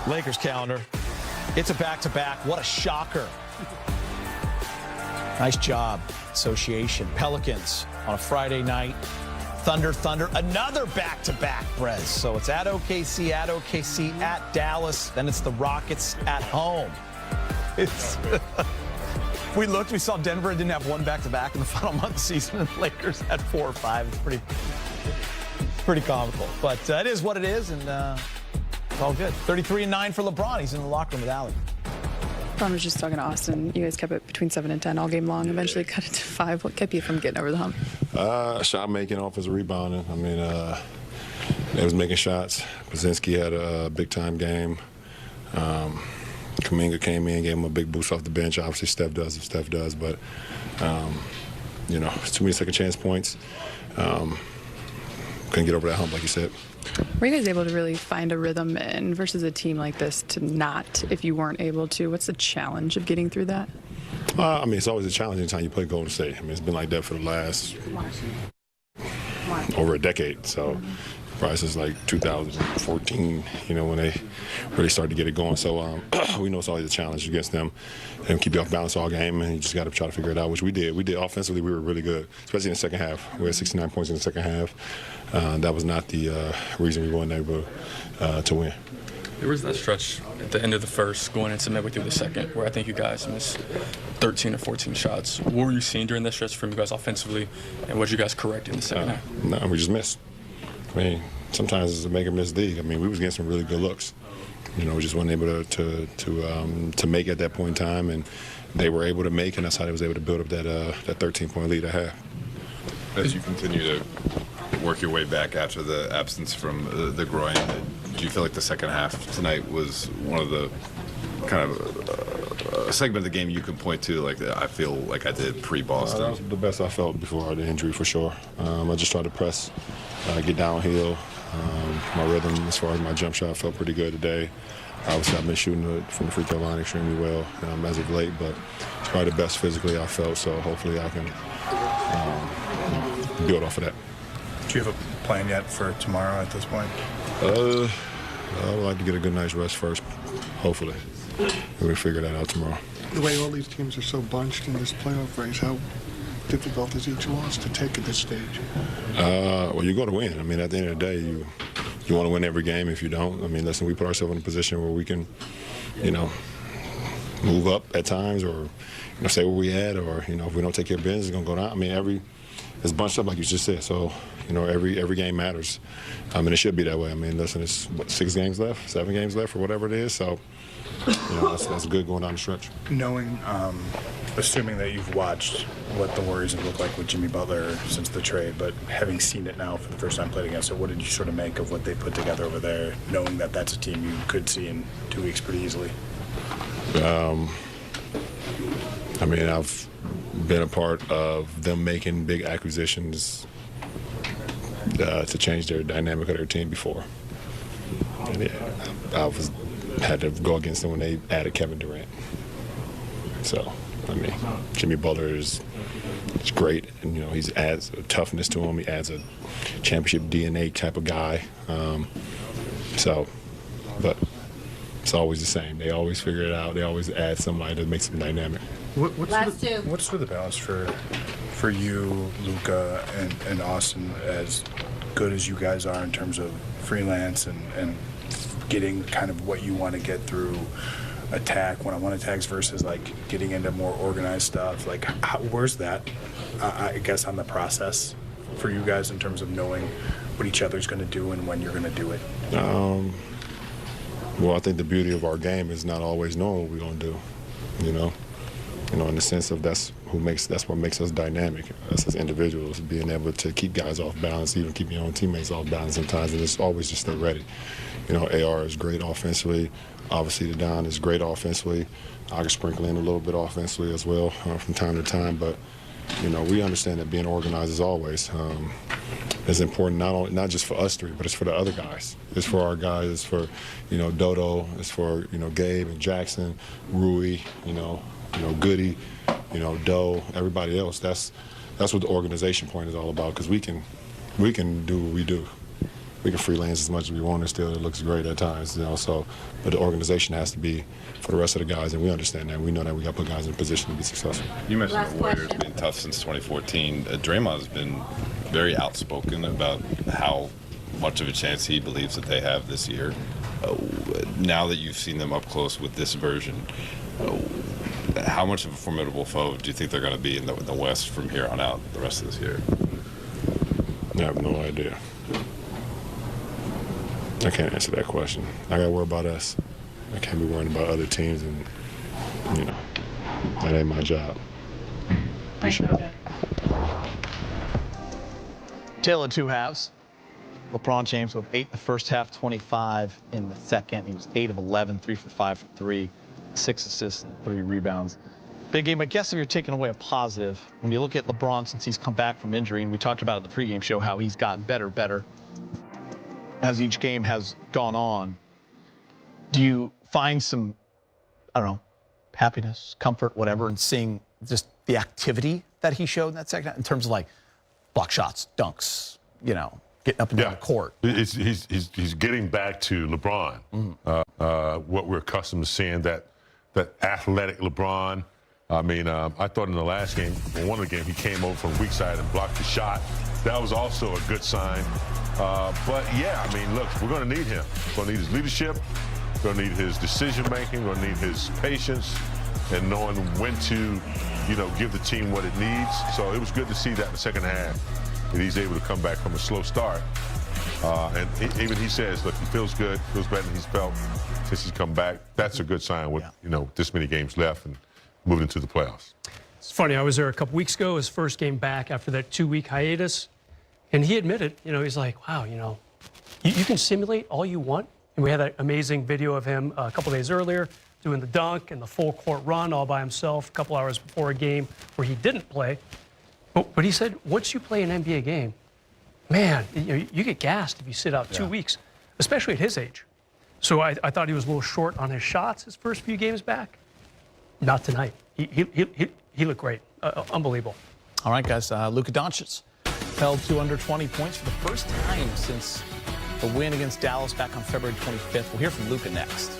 Lakers calendar. It's a back-to-back. What a shocker. Nice job, association. Pelicans on a Friday night. Thunder, another back-to-back, Brez. So it's at OKC, at Dallas. Then it's the Rockets at home. It's we looked, we saw Denver didn't have one back-to-back in the final month of the season, and the Lakers had 4 or 5. It's pretty comical. But it is what it is, and it's all good. 33-9 for LeBron. He's in the locker room with Allie. LeBron was just talking to Austin. You guys kept it between 7 and 10 all game long. Eventually cut it to 5. What kept you from getting over the hump? Shot making, offensive rebounding. I mean, they was making shots. Brzezinski had a big-time game. Kuminga came in, gave him a big boost off the bench. Obviously, Steph does if Steph does, but, you know, too many second-chance points. Couldn't get over that hump, like you said. Were you guys able to really find a rhythm and versus a team like this to not, if you weren't able to? What's the challenge of getting through that? I mean, it's always a challenge anytime you play Golden State. I mean, it's been like that for the last over a decade. So probably since like 2014, you know, when they really started to get it going. So we know it's always a challenge against them and keep you off balance all game, and you just got to try to figure it out, which we did. We did offensively. We were really good, especially in the second half. We had 69 points in the second half. That was not the reason we weren't able to win. There was that stretch at the end of the first, going into midway through the second, where I think you guys missed 13 or 14 shots. What were you seeing during that stretch from you guys offensively, and what did you guys correct in the second half? No, we just missed. I mean, sometimes it's a make or miss league. I mean, we was getting some really good looks. You know, we just weren't able to make at that point in time, and they were able to make, and that's how they was able to build up that 13-point lead at half. As you continue to work your way back after the absence from the groin, do you feel like the second half tonight was one of the kind of a segment of the game you can point to, like I feel like I did pre-Boston? That was the best I felt before the injury, for sure. I just tried to press, get downhill. My rhythm as far as my jump shot felt pretty good today. Obviously, I've been shooting it from the free throw line extremely well as of late, but it's probably the best physically I felt, so hopefully I can build off of that. Do you have a plan yet for tomorrow at this point? I would like to get a good night's rest first, hopefully. We'll figure that out tomorrow. The way all these teams are so bunched in this playoff race, how difficult is each loss to take at this stage? Well, you're going to win. I mean, at the end of the day, you want to win every game. If you don't, I mean, listen, we put ourselves in a position where we can, you know, move up at times, or, you know, stay where we at, or, you know, if we don't take care of business, it's going to go down. I mean, it's bunched up like you just said. So, you know, every game matters. I mean, it should be that way. I mean, listen, it's 6 games left, 7 games left, or whatever it is. So, you know, that's good going down the stretch. Knowing, assuming that you've watched what the Warriors have looked like with Jimmy Butler since the trade, but having seen it now for the first time played against it, what did you sort of make of what they put together over there, knowing that that's a team you could see in 2 weeks pretty easily? I mean, I've been a part of them making big acquisitions to change their dynamic of their team before. And yeah, had to go against them when they added Kevin Durant. So, I mean, Jimmy Butler is great, and, you know, he adds a toughness to him. He adds a championship DNA type of guy. But it's always the same. They always figure it out. They always add somebody that makes them dynamic. What's the balance for you, Luka, and Austin, as good as you guys are in terms of freelance and getting kind of what you want to get through attack, one-on-one attacks, versus like getting into more organized stuff? Like, where's that, I guess, on the process for you guys in terms of knowing what each other's going to do and when you're going to do it? Well, I think the beauty of our game is not always knowing what we're going to do, you know, in the sense of that's what makes us dynamic, us as individuals, being able to keep guys off balance, even keep your own teammates off balance sometimes, and it's always just stay ready. You know, AR is great offensively. Obviously, the Don is great offensively. I can sprinkle in a little bit offensively as well from time to time, but, you know, we understand that being organized is always is important, not just for us three, but it's for the other guys. It's for our guys. It's for, you know, Dodo. It's for, you know, Gabe and Jackson, Rui, you know, Goody, you know, Doe, everybody else. That's what the organization point is all about, because we can do what we do. we can freelance as much as we want, and still it looks great at times. So, but the organization has to be for the rest of the guys, and we understand that. We know that we got to put guys in a position to be successful. You mentioned the Warriors being tough since 2014. Draymond has been very outspoken about how much of a chance he believes that they have this year. Now that you've seen them up close with this version, how much of a formidable foe do you think they're going to be in the West from here on out the rest of this year? I have no idea. I can't answer that question. I got to worry about us. I can't be worrying about other teams, and, that ain't my job. Taylor, 2 halves. LeBron James with 8 in the first half, 25 in the second. He was 8 of 11, 3 for 5 from 3, 6 assists, and 3 rebounds. Big game. I guess if you're taking away a positive, when you look at LeBron since he's come back from injury, and we talked about it in the pregame show how he's gotten better as each game has gone on. Do you find some, I don't know, happiness, comfort, whatever, in seeing just the activity that he showed in that second in terms of like block shots, dunks, getting up and down the court? He's getting back to LeBron, what we're accustomed to seeing, that athletic LeBron. I mean, I thought in the last game, in one of the games, he came over from weak side and blocked the shot. That was also a good sign. But yeah, I mean, look, we're going to need him. We're going to need his leadership. We're going to need his decision making. We're going to need his patience and knowing when to, give the team what it needs. So it was good to see that in the second half, that he's able to come back from a slow start. And even he says, look, he feels good, feels better than he's felt since he's come back. That's a good sign with, this many games left and moving into the playoffs. It's funny, I was there a couple weeks ago, his first game back after that 2-week hiatus, and he admitted, he's like, wow, you can simulate all you want. And we had that amazing video of him a couple days earlier doing the dunk and the full court run all by himself a couple hours before a game where he didn't play. But he said, once you play an NBA game, man, you get gassed if you sit out 2 weeks, especially at his age. So I thought he was a little short on his shots his first few games back. Not tonight. He looked great. Unbelievable. All right, guys. Luka Doncic held to under 20 points for the first time since the win against Dallas back on February 25th. We'll hear from Luka next.